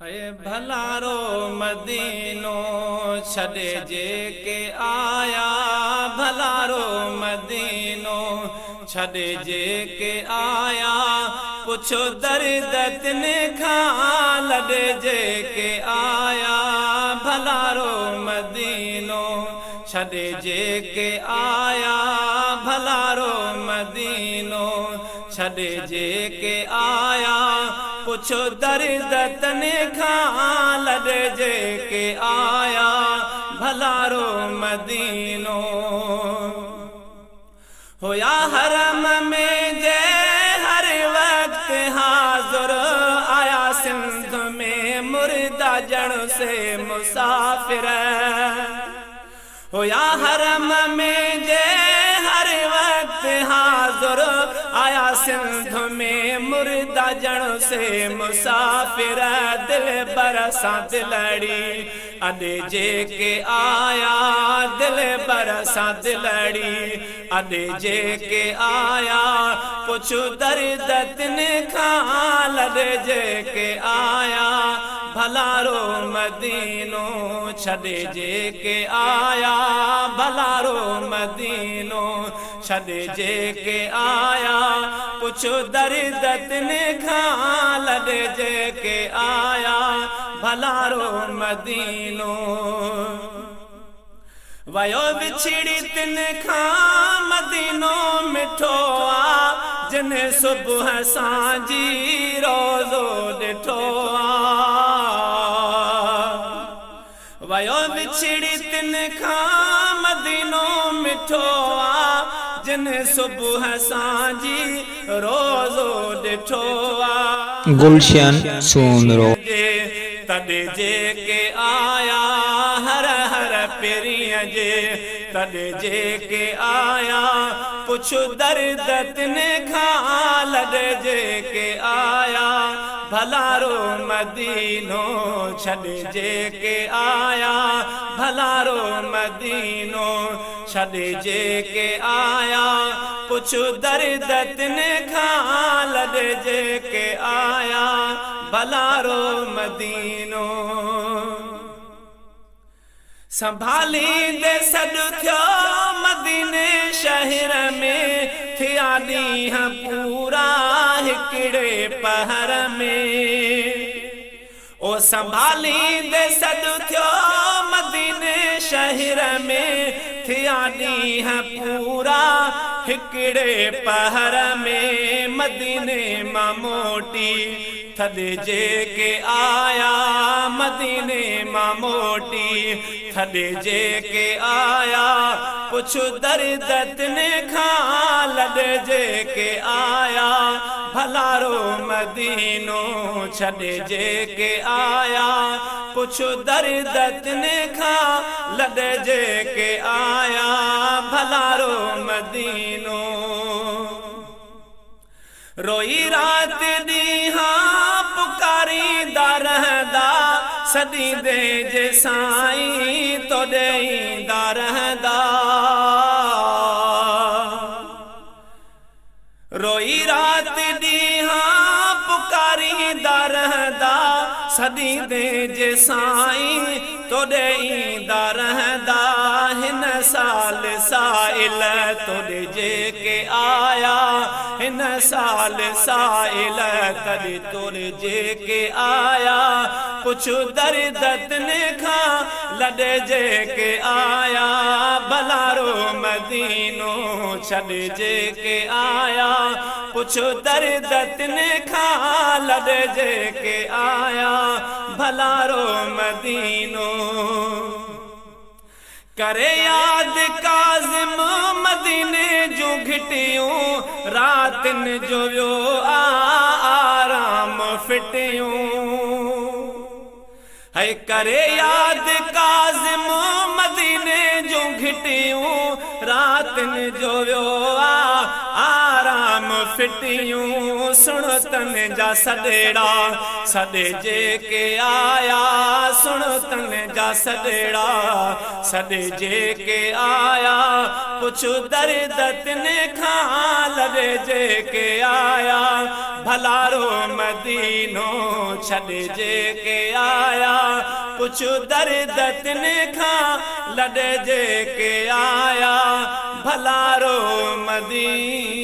है भलारो मदीनो छड़े जे के आया, भलारो मदीनो छड़े जे के आया, पुछो दर्द तिने खां लड़े जे के आया, भलारो मदीनो छड़े जे के आया, भलारो मदीनो छड़े जे के आया, पुछो दर्द तने खां लड़े जे के आया, भलारो मदीनो होया हरम में जे हर वक्त हाज़ुर आया, सिंध में मुर्दा जड़ से मुसाफिर होया, हरम में जे हर वक्त हाज़ुर आया, सिंध में मुर्दा जड़ से मुसाफिर, दिल बरसा दिलड़ी अडे जे के आया, दिल बरसा दिलड़ी अडे जे के आया, पुछो दर्द तिने खां लड़े जे के आया, भलारो मदीनो छड़े जे के आया, भलारो मदीनो छड़े जे के आया, पुछो दर्द तिने खां लड़े जे के आया, भलारो मदीनो वयो बिछड़ी तिने खां मदीनो मिठो आ, जिन सुबह सांझी रोज़ो ॾिठो आ, वयो बिछड़ी तिने खां मदीनो मिठो आ, जिन सुबह सांझी रोज़ो ॾिठो आ, गुलशन सोनरो तॾे जे के आया, हर हर पेरियां जे तॾे जे के आया, पुछो दर्द तिने खां लड़े जे के आया, भलारो मदीनो छड़े जे के आया, भलारो मदीनो छड़े जे के आया, पुछो दर्द तिने खां लड़े जे के आया, भलारो मदीनो संभाली दे सॾु थियो मदीने शहर में, थिया ॾींहं पूरा हिकिड़े पहर में, ओ संभाली दे सॾु थियो मदीने शहर में, थिया ॾींहं पूरा हिकिड़े पहर में, मदीने मां मोटी थॾे जे के आया, मदीने मां मोटी थॾे जे के आया, पुछो दर्द तिने खां लड़े जे के आया, भलारो मदीनो छड़े जे के आया, पुछो दर्द तिने खां लड़े जे के आया, भलारो मदीनो रोई रात ॾींहं पुकारींदा रहंदा, सदी दे जे साईं तो ॾेईंदा रहंदा, रोई रात ॾींहं पुकारींदा रहंदा, सदी दे जे साईं तो ॾेईंदा रहंदा, हिन साल साइल तोॾे जे के आया, हिन साल साइल तॾे तोॾे जे के आया, पुछो दर्द तिने खां लड़े जे के आया, भलारो मदीनो छड़े जे के आया, पुछो दर्द तिने खां लड़े जे के आया, भलारो मदीनो करे याद काज़िम मदीने जूं घिटियूं, रातिन जो वियो आराम फिटियूं, है करे याद काज़िम मदीने जूं घिटियूं, रातिन जो वियो आराम फिटियूं सुण तन जा सॾेड़ा सॾे जेके आया सुण तन जा सॾेड़ा सॾे जेके आया पुछ दर्द तिन खां लॾे जेके आया भलारो मदीनो छॾे जेके आया पुछ दर्द तिन खां लॾे जेके आया भलारो मदीनो।